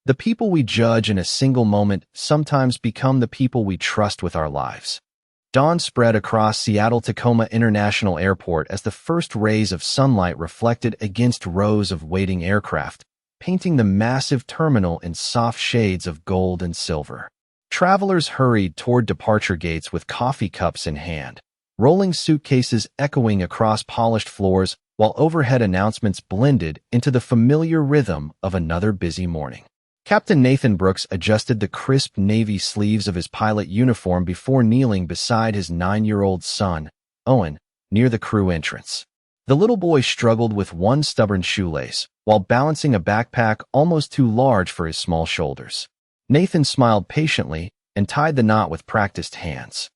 The people we judge in a single moment sometimes become the people we trust with our lives. Dawn spread across Seattle-Tacoma International Airport as the first rays of sunlight reflected against rows of waiting aircraft, painting the massive terminal in soft shades of gold and silver. Travelers hurried toward departure gates with coffee cups in hand, rolling suitcases echoing across polished floors while overhead announcements blended into the familiar rhythm of another busy morning. Captain Nathan Brooks adjusted the crisp navy sleeves of his pilot uniform before kneeling beside his 9-year-old son, Owen, near the crew entrance. The little boy struggled with one stubborn shoelace, while balancing a backpack almost too large for his small shoulders. Nathan smiled patiently and tied the knot with practiced hands.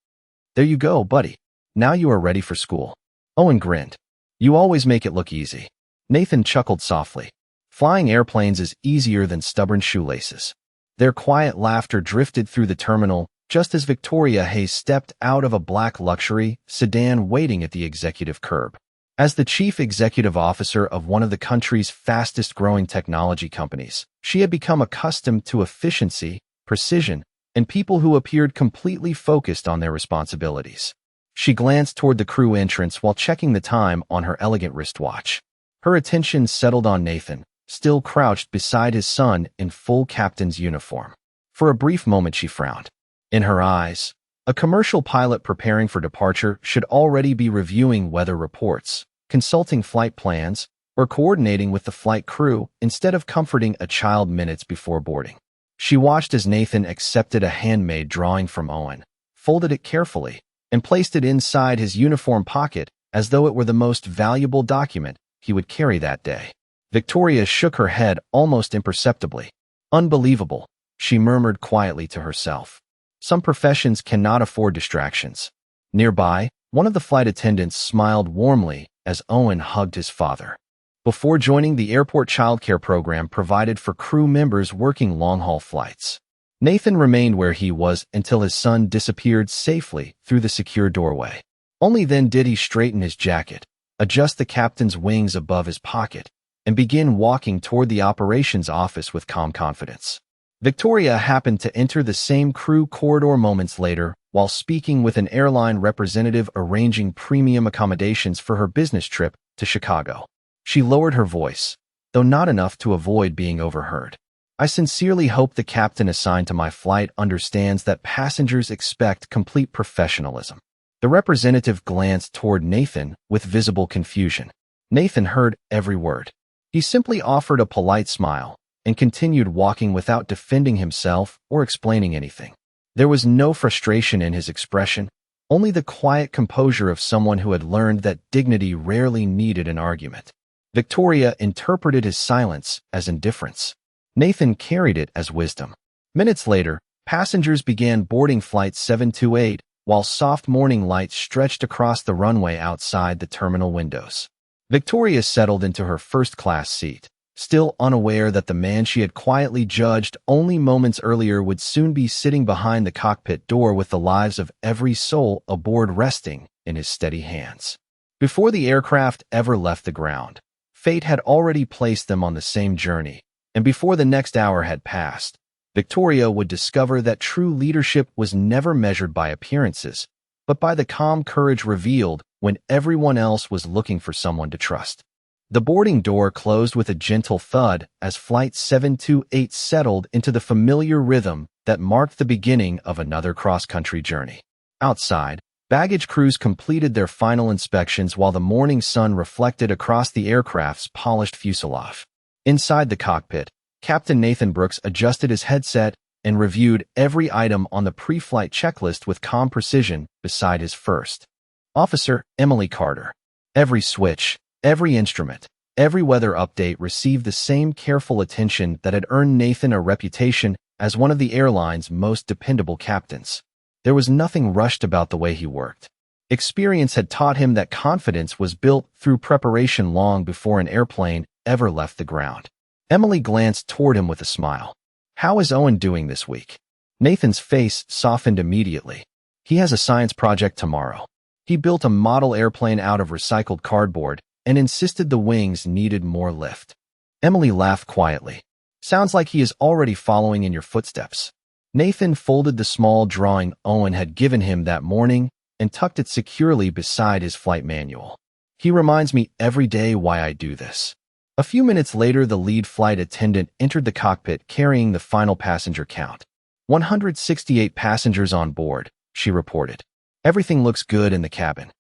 "There you go, buddy. Now you are ready for school." Owen grinned. "You always make it look easy." Nathan chuckled softly. Flying airplanes is easier than stubborn shoelaces. Their quiet laughter drifted through the terminal just as Victoria Hayes stepped out of a black luxury sedan waiting at the executive curb. As the chief executive officer of one of the country's fastest-growing technology companies, she had become accustomed to efficiency, precision, and people who appeared completely focused on their responsibilities. She glanced toward the crew entrance while checking the time on her elegant wristwatch. Her attention settled on Nathan, still crouched beside his son in full captain's uniform. For a brief moment she frowned. In her eyes, a commercial pilot preparing for departure should already be reviewing weather reports, consulting flight plans, or coordinating with the flight crew instead of comforting a child minutes before boarding. She watched as Nathan accepted a handmade drawing from Owen, folded it carefully, and placed it inside his uniform pocket as though it were the most valuable document he would carry that day. Victoria shook her head almost imperceptibly. "Unbelievable," she murmured quietly to herself. Some professions cannot afford distractions. Nearby, one of the flight attendants smiled warmly as Owen hugged his father. Before joining the airport childcare program provided for crew members working long-haul flights, Nathan remained where he was until his son disappeared safely through the secure doorway. Only then did he straighten his jacket, adjust the captain's wings above his pocket, and begin walking toward the operations office with calm confidence. Victoria happened to enter the same crew corridor moments later while speaking with an airline representative arranging premium accommodations for her business trip to Chicago. She lowered her voice, though not enough to avoid being overheard. "I sincerely hope the captain assigned to my flight understands that passengers expect complete professionalism." The representative glanced toward Nathan with visible confusion. Nathan heard every word. He simply offered a polite smile and continued walking without defending himself or explaining anything. There was no frustration in his expression, only the quiet composure of someone who had learned that dignity rarely needed an argument. Victoria interpreted his silence as indifference. Nathan carried it as wisdom. Minutes later, passengers began boarding Flight 728 while soft morning light stretched across the runway outside the terminal windows. Victoria settled into her first-class seat, still unaware that the man she had quietly judged only moments earlier would soon be sitting behind the cockpit door with the lives of every soul aboard resting in his steady hands. Before the aircraft ever left the ground, fate had already placed them on the same journey, and before the next hour had passed, Victoria would discover that true leadership was never measured by appearances, but by the calm courage revealed when everyone else was looking for someone to trust. The boarding door closed with a gentle thud as Flight 728 settled into the familiar rhythm that marked the beginning of another cross-country journey. Outside, baggage crews completed their final inspections while the morning sun reflected across the aircraft's polished fuselage. Inside the cockpit, Captain Nathan Brooks adjusted his headset and reviewed every item on the pre-flight checklist with calm precision beside his first officer, Emily Carter. Every switch, every instrument, every weather update received the same careful attention that had earned Nathan a reputation as one of the airline's most dependable captains. There was nothing rushed about the way he worked. Experience had taught him that confidence was built through preparation long before an airplane ever left the ground. Emily glanced toward him with a smile. "How is Owen doing this week?" Nathan's face softened immediately. "He has a science project tomorrow. He built a model airplane out of recycled cardboard and insisted the wings needed more lift." Emily laughed quietly. Sounds like he is already following in your footsteps. Nathan folded the small drawing Owen had given him that morning and tucked it securely beside his flight manual. He reminds me every day why I do this. A few minutes later, the lead flight attendant entered the cockpit carrying the final passenger count. 168 passengers on board, she reported. Everything looks good in the cabin.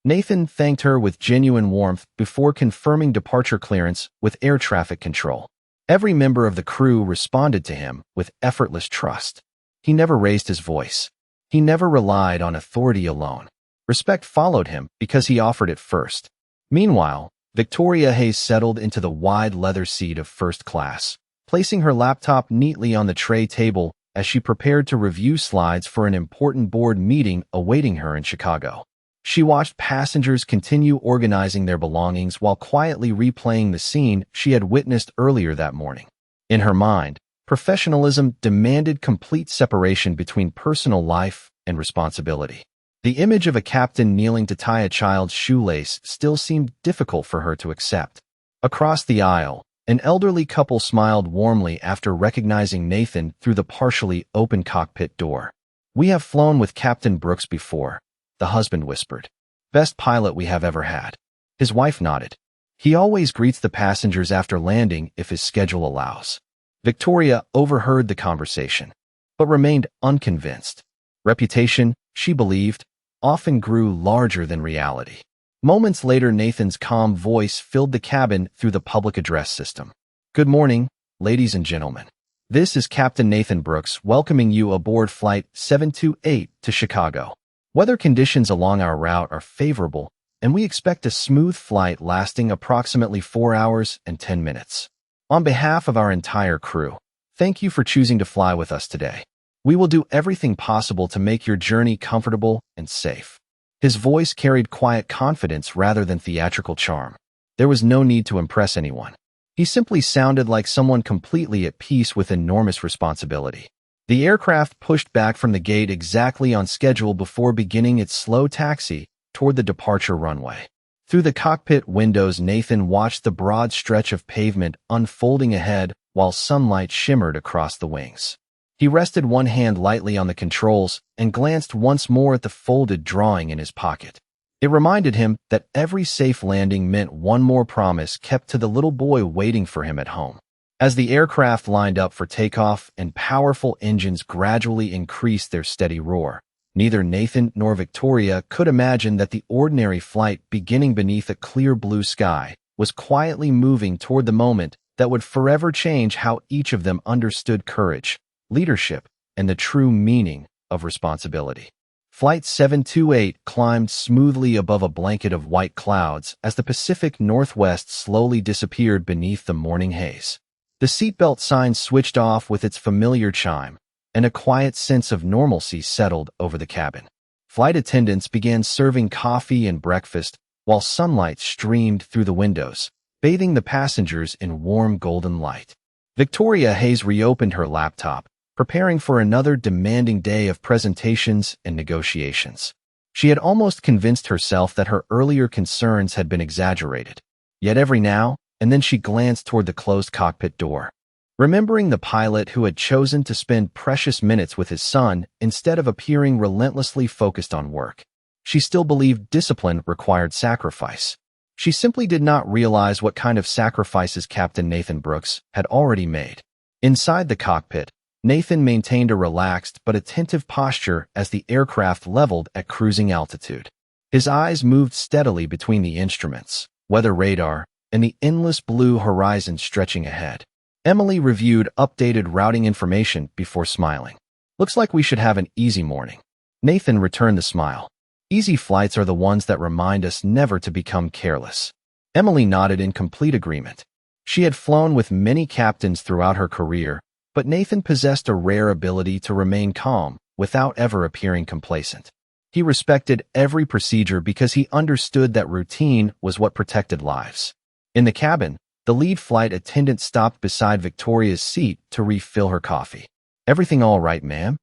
Nathan thanked her with genuine warmth before confirming departure clearance with air traffic control. Every member of the crew responded to him with effortless trust. He never raised his voice. He never relied on authority alone. Respect followed him because he offered it first. Meanwhile, Victoria Hayes settled into the wide leather seat of first class, placing her laptop neatly on the tray table as she prepared to review slides for an important board meeting awaiting her in Chicago. She watched passengers continue organizing their belongings while quietly replaying the scene she had witnessed earlier that morning. In her mind, professionalism demanded complete separation between personal life and responsibility. The image of a captain kneeling to tie a child's shoelace still seemed difficult for her to accept. Across the aisle, an elderly couple smiled warmly after recognizing Nathan through the partially open cockpit door. "We have flown with Captain Brooks before," the husband whispered. "Best pilot we have ever had." His wife nodded. "He always greets the passengers after landing if his schedule allows." Victoria overheard the conversation, but remained unconvinced. Reputation, she believed, often grew larger than reality. Moments later, Nathan's calm voice filled the cabin through the public address system. "Good morning, ladies and gentlemen. This is Captain Nathan Brooks welcoming you aboard Flight 728 to Chicago. Weather conditions along our route are favorable, and we expect a smooth flight lasting approximately 4 hours and 10 minutes. On behalf of our entire crew, thank you for choosing to fly with us today. We will do everything possible to make your journey comfortable and safe." His voice carried quiet confidence rather than theatrical charm. There was no need to impress anyone. He simply sounded like someone completely at peace with enormous responsibility. The aircraft pushed back from the gate exactly on schedule before beginning its slow taxi toward the departure runway. Through the cockpit windows, Nathan watched the broad stretch of pavement unfolding ahead while sunlight shimmered across the wings. He rested one hand lightly on the controls and glanced once more at the folded drawing in his pocket. It reminded him that every safe landing meant one more promise kept to the little boy waiting for him at home. As the aircraft lined up for takeoff and powerful engines gradually increased their steady roar, neither Nathan nor Victoria could imagine that the ordinary flight beginning beneath a clear blue sky was quietly moving toward the moment that would forever change how each of them understood courage, leadership, and the true meaning of responsibility. Flight 728 climbed smoothly above a blanket of white clouds as the Pacific Northwest slowly disappeared beneath the morning haze. The seatbelt sign switched off with its familiar chime, and a quiet sense of normalcy settled over the cabin. Flight attendants began serving coffee and breakfast while sunlight streamed through the windows, bathing the passengers in warm golden light. Victoria Hayes reopened her laptop, preparing for another demanding day of presentations and negotiations. She had almost convinced herself that her earlier concerns had been exaggerated. Yet every now and then she glanced toward the closed cockpit door. Remembering the pilot who had chosen to spend precious minutes with his son instead of appearing relentlessly focused on work. She still believed discipline required sacrifice. She simply did not realize what kind of sacrifices Captain Nathan Brooks had already made. Inside the cockpit, Nathan maintained a relaxed but attentive posture as the aircraft leveled at cruising altitude. His eyes moved steadily between the instruments, weather radar, and the endless blue horizon stretching ahead. Emily reviewed updated routing information before smiling. "Looks like we should have an easy morning." Nathan returned the smile. "Easy flights are the ones that remind us never to become careless." Emily nodded in complete agreement. She had flown with many captains throughout her career, but Nathan possessed a rare ability to remain calm without ever appearing complacent. He respected every procedure because he understood that routine was what protected lives. In the cabin, the lead flight attendant stopped beside Victoria's seat to refill her coffee. "Everything all right, ma'am?"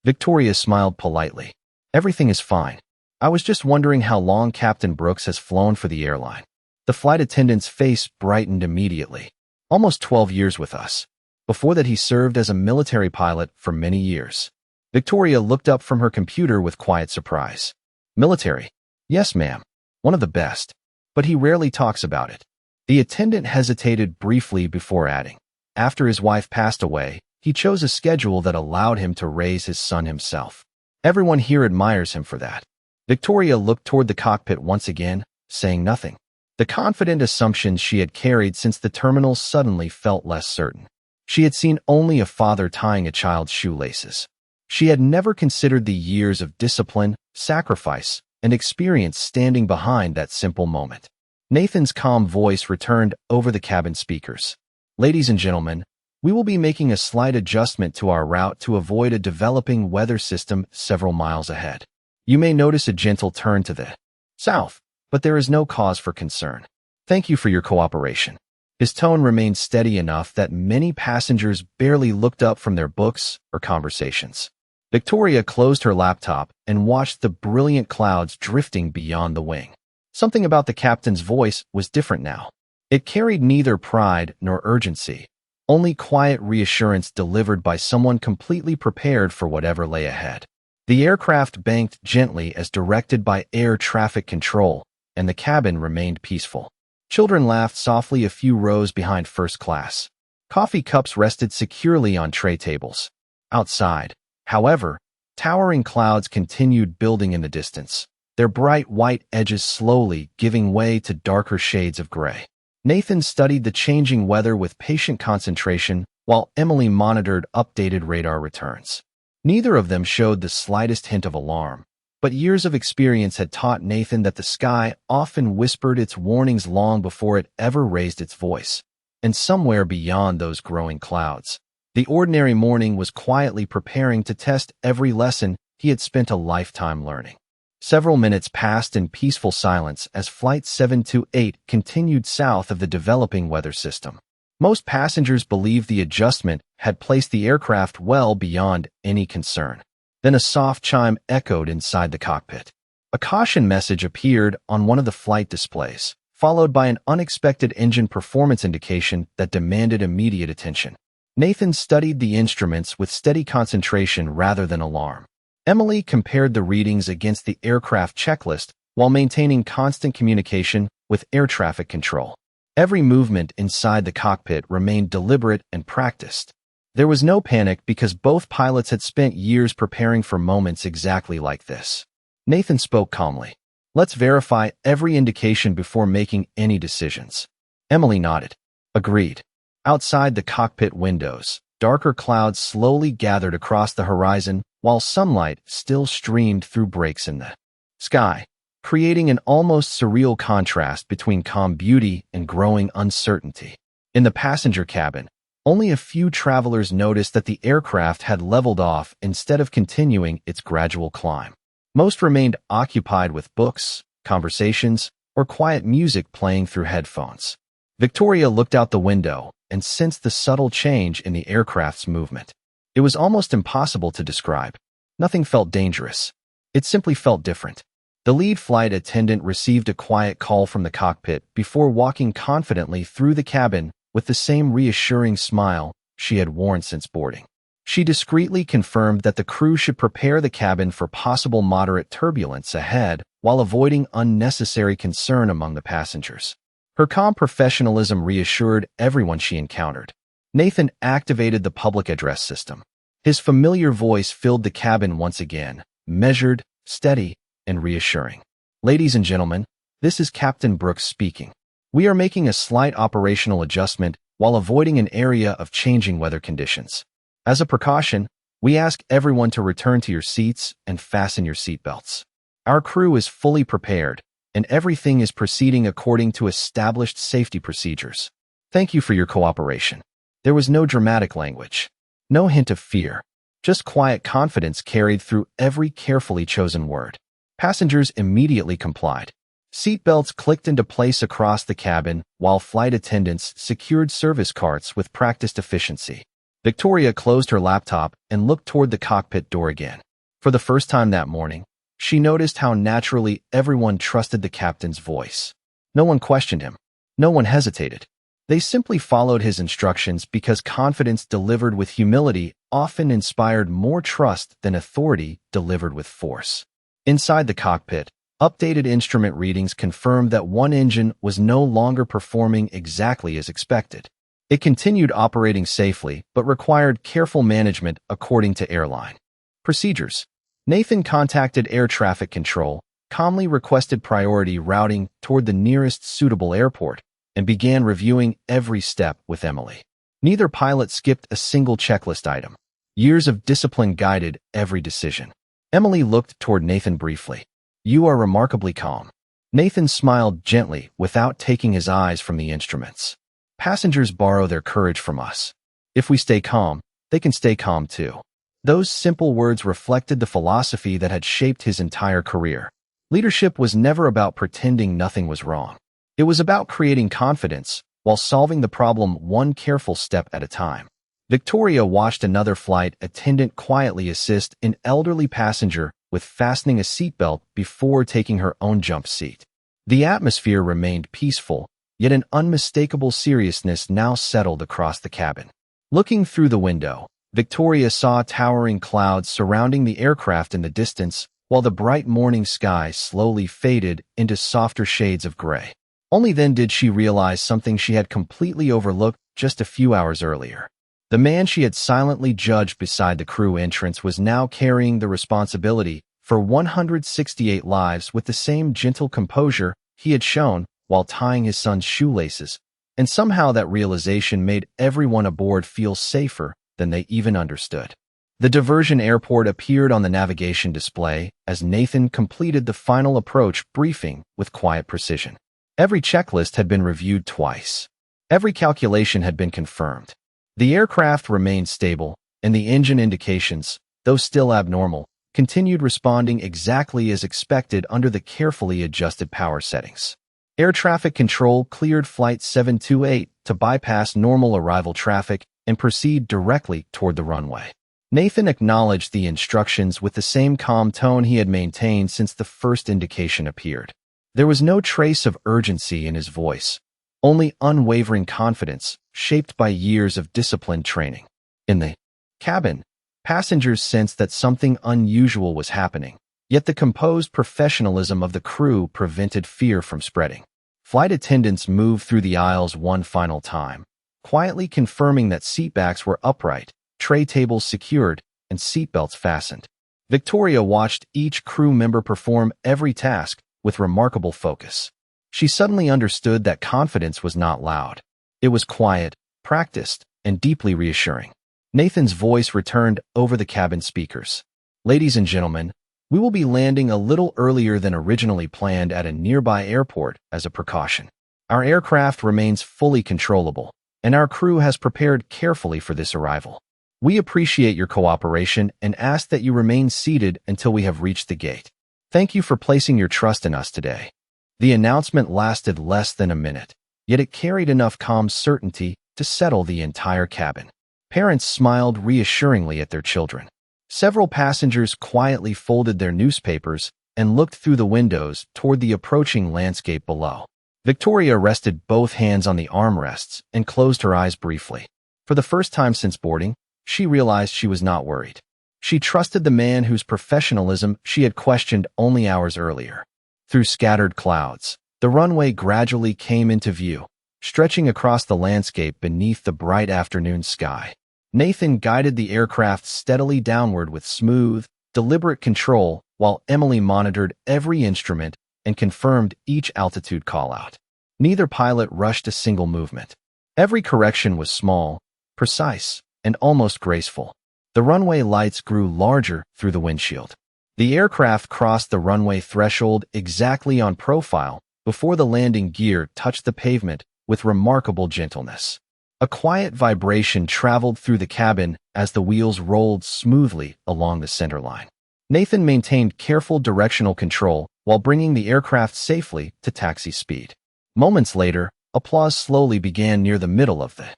Victoria smiled politely. "Everything is fine. I was just wondering how long Captain Brooks has flown for the airline." The flight attendant's face brightened immediately. "Almost 12 years with us. Before that, he served as a military pilot for many years. Victoria looked up from her computer with quiet surprise. Military? Yes, ma'am. One of the best. But he rarely talks about it. The attendant hesitated briefly before adding. After his wife passed away, he chose a schedule that allowed him to raise his son himself. Everyone here admires him for that. Victoria looked toward the cockpit once again, saying nothing. The confident assumptions she had carried since the terminal suddenly felt less certain. She had seen only a father tying a child's shoelaces. She had never considered the years of discipline, sacrifice, and experience standing behind that simple moment. Nathan's calm voice returned over the cabin speakers. Ladies and gentlemen, we will be making a slight adjustment to our route to avoid a developing weather system several miles ahead. You may notice a gentle turn to the south, but there is no cause for concern. Thank you for your cooperation. His tone remained steady enough that many passengers barely looked up from their books or conversations. Victoria closed her laptop and watched the brilliant clouds drifting beyond the wing. Something about the captain's voice was different now. It carried neither pride nor urgency, only quiet reassurance delivered by someone completely prepared for whatever lay ahead. The aircraft banked gently as directed by air traffic control, and the cabin remained peaceful. Children laughed softly a few rows behind first class. Coffee cups rested securely on tray tables. Outside, however, towering clouds continued building in the distance, their bright white edges slowly giving way to darker shades of gray. Nathan studied the changing weather with patient concentration, while Emily monitored updated radar returns. Neither of them showed the slightest hint of alarm, but years of experience had taught Nathan that the sky often whispered its warnings long before it ever raised its voice. And somewhere beyond those growing clouds, the ordinary morning was quietly preparing to test every lesson he had spent a lifetime learning. Several minutes passed in peaceful silence as Flight 728 continued south of the developing weather system. Most passengers believed the adjustment had placed the aircraft well beyond any concern. Then a soft chime echoed inside the cockpit. A caution message appeared on one of the flight displays, followed by an unexpected engine performance indication that demanded immediate attention. Nathan studied the instruments with steady concentration rather than alarm. Emily compared the readings against the aircraft checklist while maintaining constant communication with air traffic control. Every movement inside the cockpit remained deliberate and practiced. There was no panic because both pilots had spent years preparing for moments exactly like this. Nathan spoke calmly. Let's verify every indication before making any decisions. Emily nodded. Agreed. Outside the cockpit windows, darker clouds slowly gathered across the horizon while sunlight still streamed through breaks in the sky, creating an almost surreal contrast between calm beauty and growing uncertainty. In the passenger cabin, only a few travelers noticed that the aircraft had leveled off instead of continuing its gradual climb. Most remained occupied with books, conversations, or quiet music playing through headphones. Victoria looked out the window and sensed the subtle change in the aircraft's movement. It was almost impossible to describe. Nothing felt dangerous. It simply felt different. The lead flight attendant received a quiet call from the cockpit before walking confidently through the cabin with the same reassuring smile she had worn since boarding. She discreetly confirmed that the crew should prepare the cabin for possible moderate turbulence ahead while avoiding unnecessary concern among the passengers. Her calm professionalism reassured everyone she encountered. Nathan activated the public address system. His familiar voice filled the cabin once again, measured, steady, and reassuring. Ladies and gentlemen, this is Captain Brooks speaking. We are making a slight operational adjustment while avoiding an area of changing weather conditions. As a precaution, we ask everyone to return to your seats and fasten your seatbelts. Our crew is fully prepared, and everything is proceeding according to established safety procedures. Thank you for your cooperation. There was no dramatic language, no hint of fear, just quiet confidence carried through every carefully chosen word. Passengers immediately complied. Seatbelts clicked into place across the cabin, while flight attendants secured service carts with practiced efficiency. Victoria closed her laptop and looked toward the cockpit door again. For the first time that morning, she noticed how naturally everyone trusted the captain's voice. No one questioned him. No one hesitated. They simply followed his instructions because confidence delivered with humility often inspired more trust than authority delivered with force. Inside the cockpit, updated instrument readings confirmed that one engine was no longer performing exactly as expected. It continued operating safely, but required careful management according to airline procedures. Nathan contacted air traffic control, calmly requested priority routing toward the nearest suitable airport, and began reviewing every step with Emily. Neither pilot skipped a single checklist item. Years of discipline guided every decision. Emily looked toward Nathan briefly. "You are remarkably calm." Nathan smiled gently without taking his eyes from the instruments. "Passengers borrow their courage from us. If we stay calm, they can stay calm too." Those simple words reflected the philosophy that had shaped his entire career. Leadership was never about pretending nothing was wrong. It was about creating confidence while solving the problem one careful step at a time. Victoria watched another flight attendant quietly assist an elderly passenger with fastening a seatbelt before taking her own jump seat. The atmosphere remained peaceful, yet an unmistakable seriousness now settled across the cabin. Looking through the window, Victoria saw towering clouds surrounding the aircraft in the distance, while the bright morning sky slowly faded into softer shades of gray. Only then did she realize something she had completely overlooked just a few hours earlier. The man she had silently judged beside the crew entrance was now carrying the responsibility for 168 lives with the same gentle composure he had shown while tying his son's shoelaces, and somehow that realization made everyone aboard feel safer than they even understood. The diversion airport appeared on the navigation display as Nathan completed the final approach briefing with quiet precision. Every checklist had been reviewed twice. Every calculation had been confirmed. The aircraft remained stable, and the engine indications, though still abnormal, continued responding exactly as expected under the carefully adjusted power settings. Air traffic control cleared Flight 728 to bypass normal arrival traffic and proceed directly toward the runway. Nathan acknowledged the instructions with the same calm tone he had maintained since the first indication appeared. There was no trace of urgency in his voice, only unwavering confidence shaped by years of disciplined training. In the cabin, passengers sensed that something unusual was happening, yet the composed professionalism of the crew prevented fear from spreading. Flight attendants moved through the aisles one final time, quietly confirming that seatbacks were upright, tray tables secured, and seatbelts fastened. Victoria watched each crew member perform every task with remarkable focus. She suddenly understood that confidence was not loud. It was quiet, practiced, and deeply reassuring. Nathan's voice returned over the cabin speakers. "Ladies and gentlemen, we will be landing a little earlier than originally planned at a nearby airport as a precaution. Our aircraft remains fully controllable, and our crew has prepared carefully for this arrival. We appreciate your cooperation and ask that you remain seated until we have reached the gate. Thank you for placing your trust in us today." The announcement lasted less than a minute, yet it carried enough calm certainty to settle the entire cabin. Parents smiled reassuringly at their children. Several passengers quietly folded their newspapers and looked through the windows toward the approaching landscape below. Victoria rested both hands on the armrests and closed her eyes briefly. For the first time since boarding, she realized she was not worried. She trusted the man whose professionalism she had questioned only hours earlier. Through scattered clouds, the runway gradually came into view, stretching across the landscape beneath the bright afternoon sky. Nathan guided the aircraft steadily downward with smooth, deliberate control, while Emily monitored every instrument and confirmed each altitude callout. Neither pilot rushed a single movement. Every correction was small, precise, and almost graceful. The runway lights grew larger through the windshield. The aircraft crossed the runway threshold exactly on profile before the landing gear touched the pavement with remarkable gentleness. A quiet vibration traveled through the cabin as the wheels rolled smoothly along the center line. Nathan maintained careful directional control while bringing the aircraft safely to taxi speed. Moments later, applause slowly began near the middle of the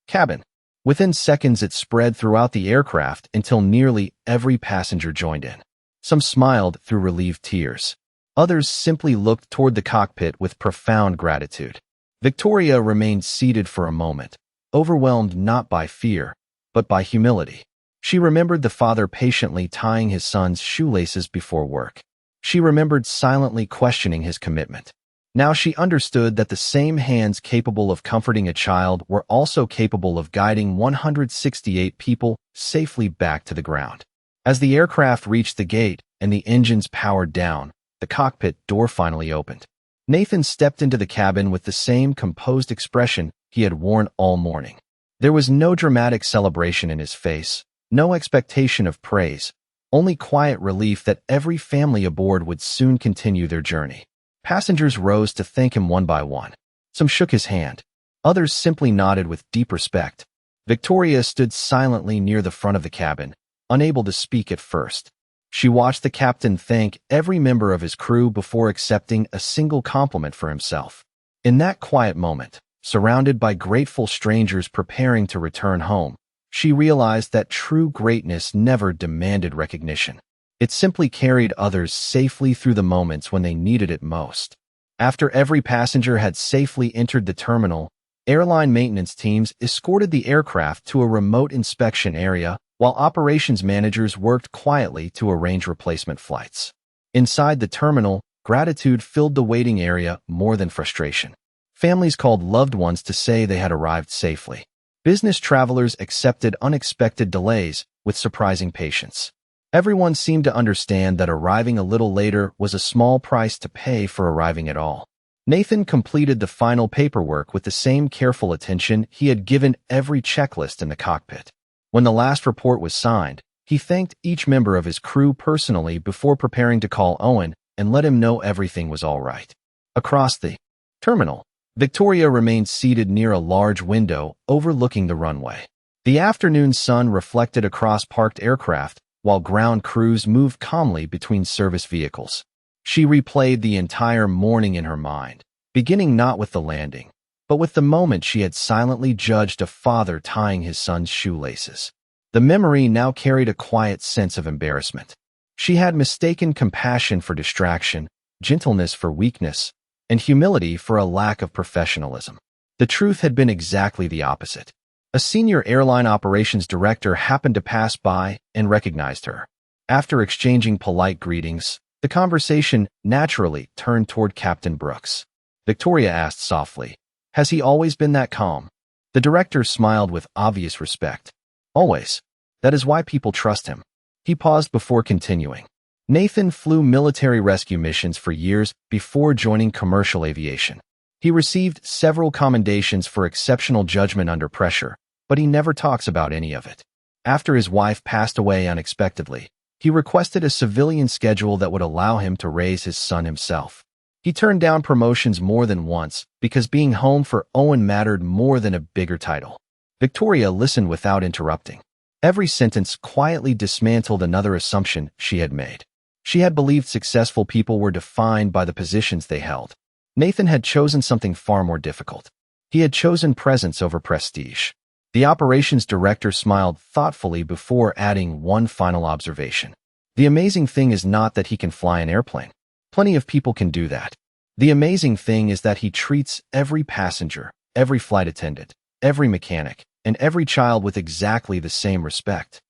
cabin. Within seconds, it spread throughout the aircraft until nearly every passenger joined in. Some smiled through relieved tears. Others simply looked toward the cockpit with profound gratitude. Victoria remained seated for a moment, overwhelmed not by fear, but by humility. She remembered the father patiently tying his son's shoelaces before work. She remembered silently questioning his commitment. Now she understood that the same hands capable of comforting a child were also capable of guiding 168 people safely back to the ground. As the aircraft reached the gate and the engines powered down, the cockpit door finally opened. Nathan stepped into the cabin with the same composed expression he had worn all morning. There was no dramatic celebration in his face, no expectation of praise, only quiet relief that every family aboard would soon continue their journey. Passengers rose to thank him one by one. Some shook his hand. Others simply nodded with deep respect. Victoria stood silently near the front of the cabin, unable to speak at first. She watched the captain thank every member of his crew before accepting a single compliment for himself. In that quiet moment, surrounded by grateful strangers preparing to return home, she realized that true greatness never demanded recognition. It simply carried others safely through the moments when they needed it most. After every passenger had safely entered the terminal, airline maintenance teams escorted the aircraft to a remote inspection area while operations managers worked quietly to arrange replacement flights. Inside the terminal, gratitude filled the waiting area more than frustration. Families called loved ones to say they had arrived safely. Business travelers accepted unexpected delays with surprising patience. Everyone seemed to understand that arriving a little later was a small price to pay for arriving at all. Nathan completed the final paperwork with the same careful attention he had given every checklist in the cockpit. When the last report was signed, he thanked each member of his crew personally before preparing to call Owen and let him know everything was all right. Across the terminal, Victoria remained seated near a large window overlooking the runway. The afternoon sun reflected across parked aircraft, while ground crews moved calmly between service vehicles. She replayed the entire morning in her mind, beginning not with the landing, but with the moment she had silently judged a father tying his son's shoelaces. The memory now carried a quiet sense of embarrassment. She had mistaken compassion for distraction, gentleness for weakness, and humility for a lack of professionalism. The truth had been exactly the opposite. A senior airline operations director happened to pass by and recognized her. After exchanging polite greetings, the conversation naturally turned toward Captain Brooks. Victoria asked softly, "Has he always been that calm?" The director smiled with obvious respect. "Always. That is why people trust him." He paused before continuing. Nathan flew military rescue missions for years before joining commercial aviation. He received several commendations for exceptional judgment under pressure, but he never talks about any of it. After his wife passed away unexpectedly, he requested a civilian schedule that would allow him to raise his son himself. He turned down promotions more than once because being home for Owen mattered more than a bigger title. Victoria listened without interrupting. Every sentence quietly dismantled another assumption she had made. She had believed successful people were defined by the positions they held. Nathan had chosen something far more difficult. He had chosen presence over prestige. The operations director smiled thoughtfully before adding one final observation. The amazing thing is not that he can fly an airplane. Plenty of people can do that. The amazing thing is that he treats every passenger, every flight attendant, every mechanic, and every child with exactly the same respect.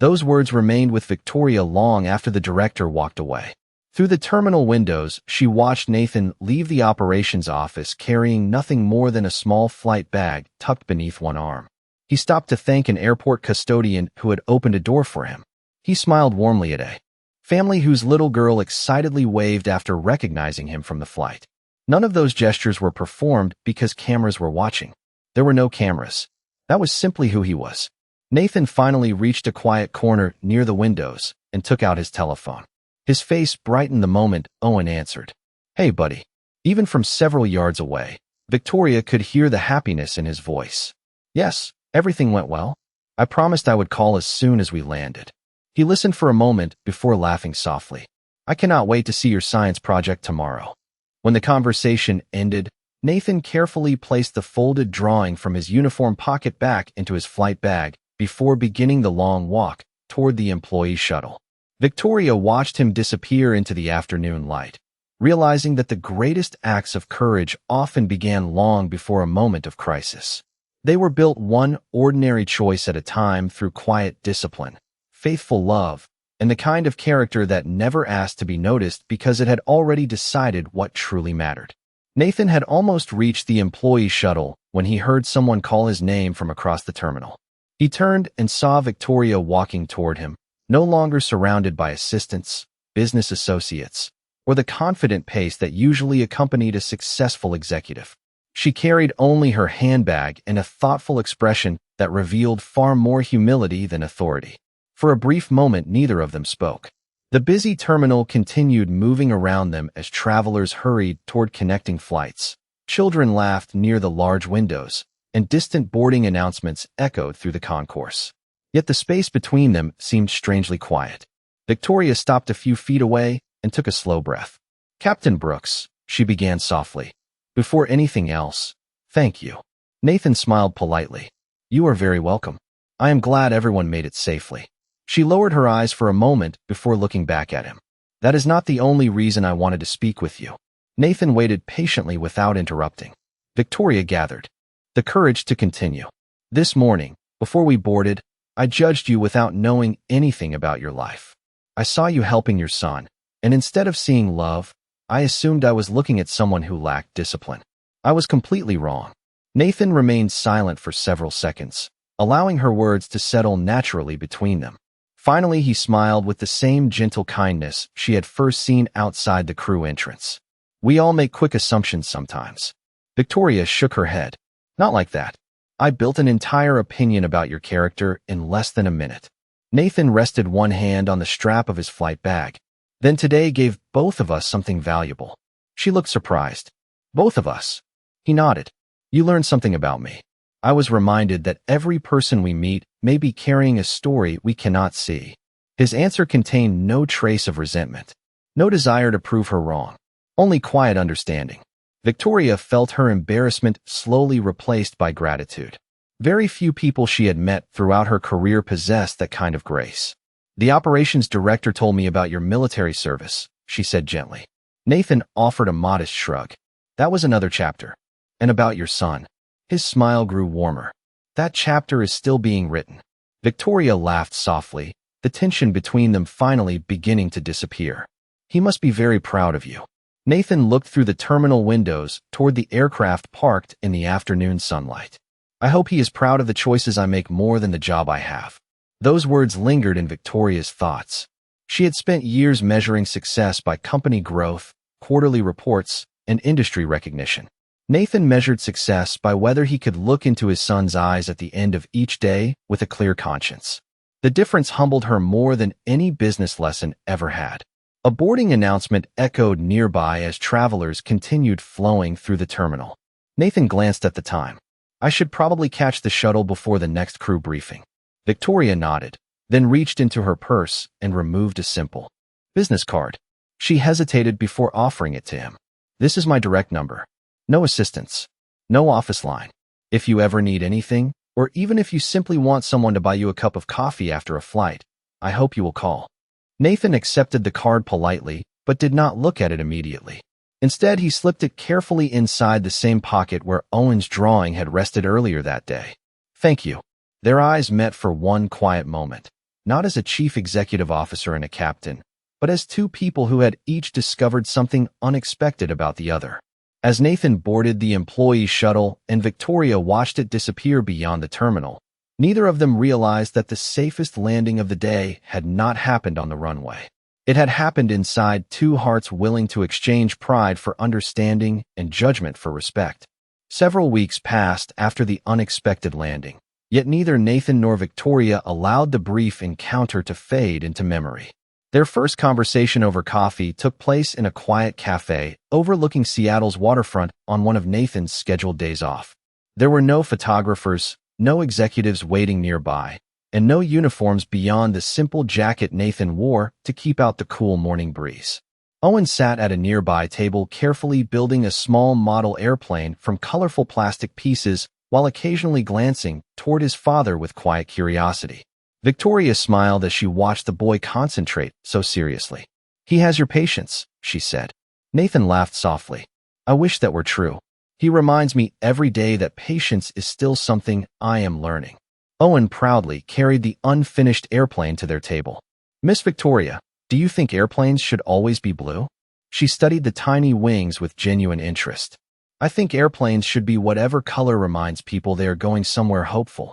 Those words remained with Victoria long after the director walked away. Through the terminal windows, she watched Nathan leave the operations office carrying nothing more than a small flight bag tucked beneath one arm. He stopped to thank an airport custodian who had opened a door for him. He smiled warmly at a family whose little girl excitedly waved after recognizing him from the flight. None of those gestures were performed because cameras were watching. There were no cameras. That was simply who he was. Nathan finally reached a quiet corner near the windows and took out his telephone. His face brightened the moment Owen answered. "Hey, buddy." Even from several yards away, Victoria could hear the happiness in his voice. "Yes. Everything went well. I promised I would call as soon as we landed." He listened for a moment before laughing softly. "I cannot wait to see your science project tomorrow." When the conversation ended, Nathan carefully placed the folded drawing from his uniform pocket back into his flight bag before beginning the long walk toward the employee shuttle. Victoria watched him disappear into the afternoon light, realizing that the greatest acts of courage often began long before a moment of crisis. They were built one ordinary choice at a time through quiet discipline, faithful love, and the kind of character that never asked to be noticed because it had already decided what truly mattered. Nathan had almost reached the employee shuttle when he heard someone call his name from across the terminal. He turned and saw Victoria walking toward him, no longer surrounded by assistants, business associates, or the confident pace that usually accompanied a successful executive. She carried only her handbag and a thoughtful expression that revealed far more humility than authority. For a brief moment, neither of them spoke. The busy terminal continued moving around them as travelers hurried toward connecting flights. Children laughed near the large windows, and distant boarding announcements echoed through the concourse. Yet the space between them seemed strangely quiet. Victoria stopped a few feet away and took a slow breath. "Captain Brooks," she began softly. "Before anything else, thank you." Nathan smiled politely. "You are very welcome. I am glad everyone made it safely." She lowered her eyes for a moment before looking back at him. "That is not the only reason I wanted to speak with you." Nathan waited patiently without interrupting. Victoria gathered the courage to continue. "This morning, before we boarded, I judged you without knowing anything about your life. I saw you helping your son, and instead of seeing love, I assumed I was looking at someone who lacked discipline. I was completely wrong." Nathan remained silent for several seconds, allowing her words to settle naturally between them. Finally, he smiled with the same gentle kindness she had first seen outside the crew entrance. "We all make quick assumptions sometimes." Victoria shook her head. "Not like that. I built an entire opinion about your character in less than a minute." Nathan rested one hand on the strap of his flight bag. "Then today gave both of us something valuable." She looked surprised. "Both of us?" He nodded. "You learned something about me. I was reminded that every person we meet may be carrying a story we cannot see." His answer contained no trace of resentment, no desire to prove her wrong, only quiet understanding. Victoria felt her embarrassment slowly replaced by gratitude. Very few people she had met throughout her career possessed that kind of grace. "The operations director told me about your military service," she said gently. Nathan offered a modest shrug. "That was another chapter." "And about your son." His smile grew warmer. "That chapter is still being written." Victoria laughed softly, the tension between them finally beginning to disappear. "He must be very proud of you." Nathan looked through the terminal windows toward the aircraft parked in the afternoon sunlight. "I hope he is proud of the choices I make more than the job I have." Those words lingered in Victoria's thoughts. She had spent years measuring success by company growth, quarterly reports, and industry recognition. Nathan measured success by whether he could look into his son's eyes at the end of each day with a clear conscience. The difference humbled her more than any business lesson ever had. A boarding announcement echoed nearby as travelers continued flowing through the terminal. Nathan glanced at the time. "I should probably catch the shuttle before the next crew briefing." Victoria nodded, then reached into her purse and removed a simple business card. She hesitated before offering it to him. "This is my direct number. No assistance. No office line. If you ever need anything, or even if you simply want someone to buy you a cup of coffee after a flight, I hope you will call." Nathan accepted the card politely, but did not look at it immediately. Instead, he slipped it carefully inside the same pocket where Owen's drawing had rested earlier that day. "Thank you." Their eyes met for one quiet moment, not as a chief executive officer and a captain, but as two people who had each discovered something unexpected about the other. As Nathan boarded the employee shuttle and Victoria watched it disappear beyond the terminal, neither of them realized that the safest landing of the day had not happened on the runway. It had happened inside two hearts willing to exchange pride for understanding and judgment for respect. Several weeks passed after the unexpected landing, yet neither Nathan nor Victoria allowed the brief encounter to fade into memory. Their first conversation over coffee took place in a quiet cafe overlooking Seattle's waterfront on one of Nathan's scheduled days off. There were no photographers, no executives waiting nearby, and no uniforms beyond the simple jacket Nathan wore to keep out the cool morning breeze. Owen sat at a nearby table carefully building a small model airplane from colorful plastic pieces while occasionally glancing toward his father with quiet curiosity. Victoria smiled as she watched the boy concentrate so seriously. "He has your patience," she said. Nathan laughed softly. I wish that were true. He reminds me every day that patience is still something I am learning. Owen proudly carried the unfinished airplane to their table. Miss Victoria, do you think airplanes should always be blue? She studied the tiny wings with genuine interest. I think airplanes should be whatever color reminds people they are going somewhere hopeful.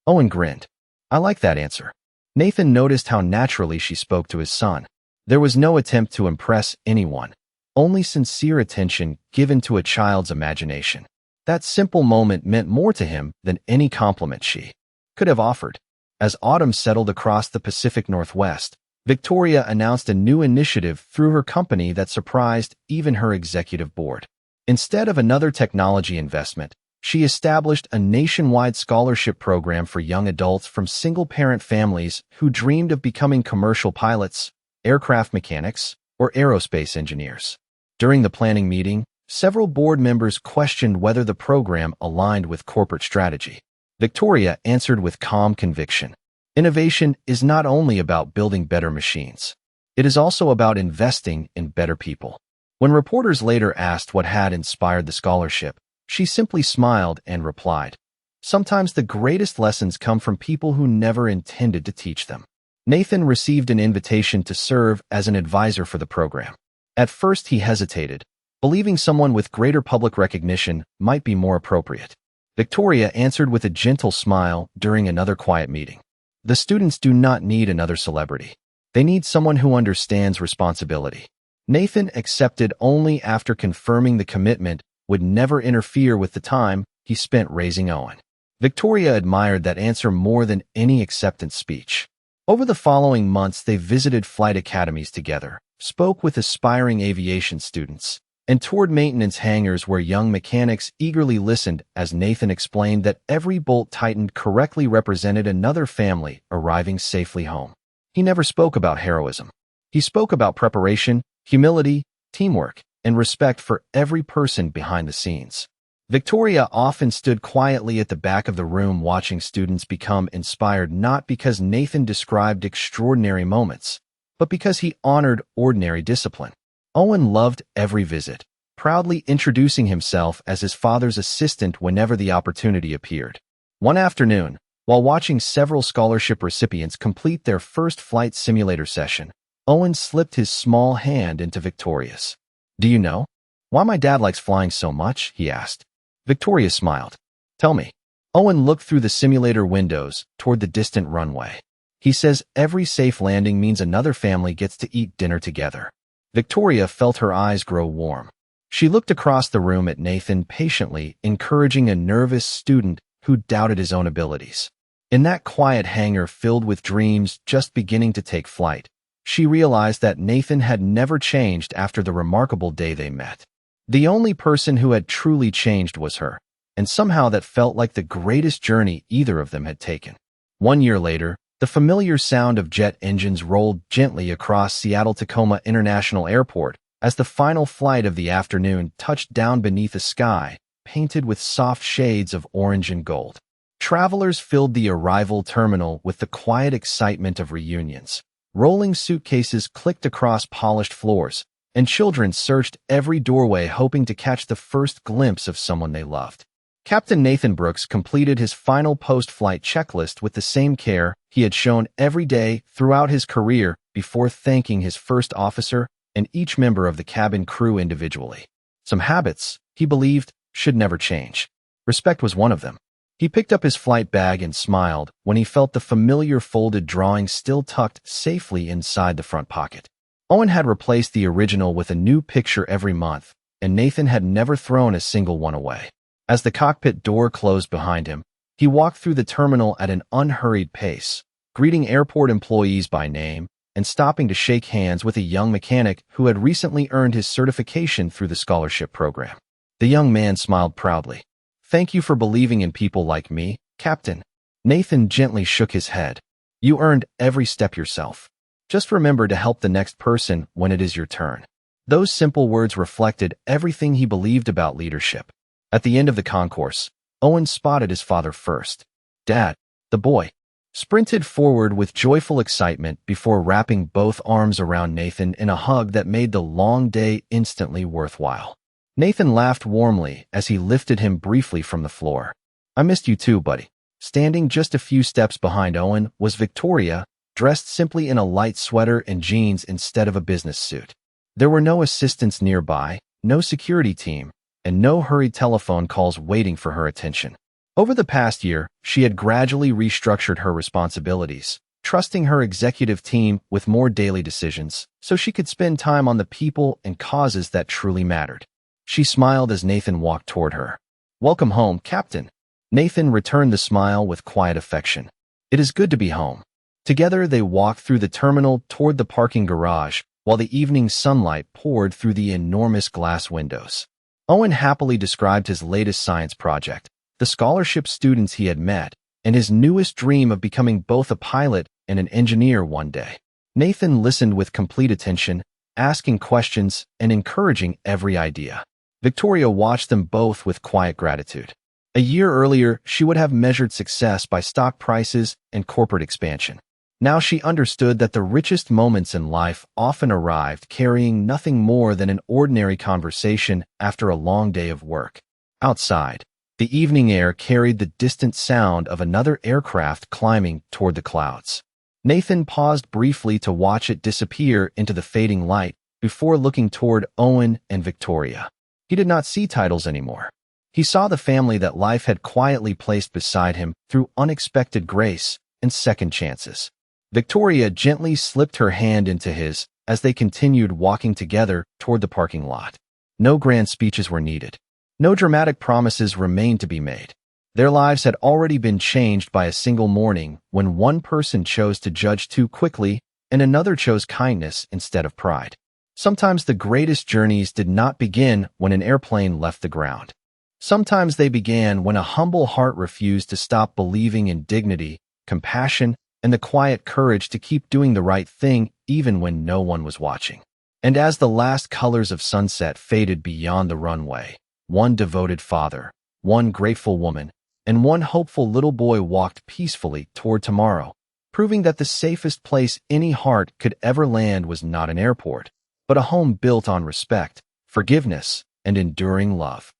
Owen grinned. I like that answer. Nathan noticed how naturally she spoke to his son. There was no attempt to impress anyone, only sincere attention given to a child's imagination. That simple moment meant more to him than any compliment she could have offered. As autumn settled across the Pacific Northwest, Victoria announced a new initiative through her company that surprised even her executive board. Instead of another technology investment, she established a nationwide scholarship program for young adults from single-parent families who dreamed of becoming commercial pilots, aircraft mechanics, or aerospace engineers. During the planning meeting, several board members questioned whether the program aligned with corporate strategy. Victoria answered with calm conviction. Innovation is not only about building better machines. It is also about investing in better people. When reporters later asked what had inspired the scholarship, she simply smiled and replied, sometimes the greatest lessons come from people who never intended to teach them. Nathan received an invitation to serve as an advisor for the program. At first he hesitated, believing someone with greater public recognition might be more appropriate. Victoria answered with a gentle smile during another quiet meeting. The students do not need another celebrity. They need someone who understands responsibility. Nathan accepted only after confirming the commitment would never interfere with the time he spent raising Owen. Victoria admired that answer more than any acceptance speech. Over the following months, they visited flight academies together, spoke with aspiring aviation students, and toured maintenance hangars where young mechanics eagerly listened as Nathan explained that every bolt tightened correctly represented another family arriving safely home. He never spoke about heroism. He spoke about preparation, humility, teamwork, and respect for every person behind the scenes. Victoria often stood quietly at the back of the room watching students become inspired not because Nathan described extraordinary moments, but because he honored ordinary discipline. Owen loved every visit, proudly introducing himself as his father's assistant whenever the opportunity appeared. One afternoon, while watching several scholarship recipients complete their first flight simulator session, Owen slipped his small hand into Victoria's. Do you know why my dad likes flying so much? He asked. Victoria smiled. Tell me. Owen looked through the simulator windows toward the distant runway. He says every safe landing means another family gets to eat dinner together. Victoria felt her eyes grow warm. She looked across the room at Nathan patiently, encouraging a nervous student who doubted his own abilities. In that quiet hangar filled with dreams just beginning to take flight, she realized that Nathan had never changed after the remarkable day they met. The only person who had truly changed was her, and somehow that felt like the greatest journey either of them had taken. 1 year later, the familiar sound of jet engines rolled gently across Seattle-Tacoma International Airport as the final flight of the afternoon touched down beneath a sky painted with soft shades of orange and gold. Travelers filled the arrival terminal with the quiet excitement of reunions. Rolling suitcases clicked across polished floors, and children searched every doorway hoping to catch the first glimpse of someone they loved. Captain Nathan Brooks completed his final post-flight checklist with the same care he had shown every day throughout his career before thanking his first officer and each member of the cabin crew individually. Some habits, he believed, should never change. Respect was one of them. He picked up his flight bag and smiled when he felt the familiar folded drawing still tucked safely inside the front pocket. Owen had replaced the original with a new picture every month, and Nathan had never thrown a single one away. As the cockpit door closed behind him, he walked through the terminal at an unhurried pace, greeting airport employees by name and stopping to shake hands with a young mechanic who had recently earned his certification through the scholarship program. The young man smiled proudly. Thank you for believing in people like me, Captain. Nathan gently shook his head. You earned every step yourself. Just remember to help the next person when it is your turn. Those simple words reflected everything he believed about leadership. At the end of the concourse, Owen spotted his father first. Dad, the boy. sprinted forward with joyful excitement before wrapping both arms around Nathan in a hug that made the long day instantly worthwhile. Nathan laughed warmly as he lifted him briefly from the floor. "I missed you too, buddy." Standing just a few steps behind Owen was Victoria, dressed simply in a light sweater and jeans instead of a business suit. There were no assistants nearby, no security team, and no hurried telephone calls waiting for her attention. Over the past year, she had gradually restructured her responsibilities, trusting her executive team with more daily decisions so she could spend time on the people and causes that truly mattered. She smiled as Nathan walked toward her. "Welcome home, Captain." Nathan returned the smile with quiet affection. "It is good to be home." Together, they walked through the terminal toward the parking garage while the evening sunlight poured through the enormous glass windows. Owen happily described his latest science project, the scholarship students he had met, and his newest dream of becoming both a pilot and an engineer one day. Nathan listened with complete attention, asking questions and encouraging every idea. Victoria watched them both with quiet gratitude. A year earlier, she would have measured success by stock prices and corporate expansion. Now she understood that the richest moments in life often arrived carrying nothing more than an ordinary conversation after a long day of work. Outside, the evening air carried the distant sound of another aircraft climbing toward the clouds. Nathan paused briefly to watch it disappear into the fading light before looking toward Owen and Victoria. He did not see titles anymore. He saw the family that life had quietly placed beside him through unexpected grace and second chances. Victoria gently slipped her hand into his as they continued walking together toward the parking lot. No grand speeches were needed. No dramatic promises remained to be made. Their lives had already been changed by a single morning when one person chose to judge too quickly and another chose kindness instead of pride. Sometimes the greatest journeys did not begin when an airplane left the ground. Sometimes they began when a humble heart refused to stop believing in dignity, compassion, and the quiet courage to keep doing the right thing even when no one was watching. And as the last colors of sunset faded beyond the runway, one devoted father, one grateful woman, and one hopeful little boy walked peacefully toward tomorrow, proving that the safest place any heart could ever land was not an airport, but a home built on respect, forgiveness, and enduring love.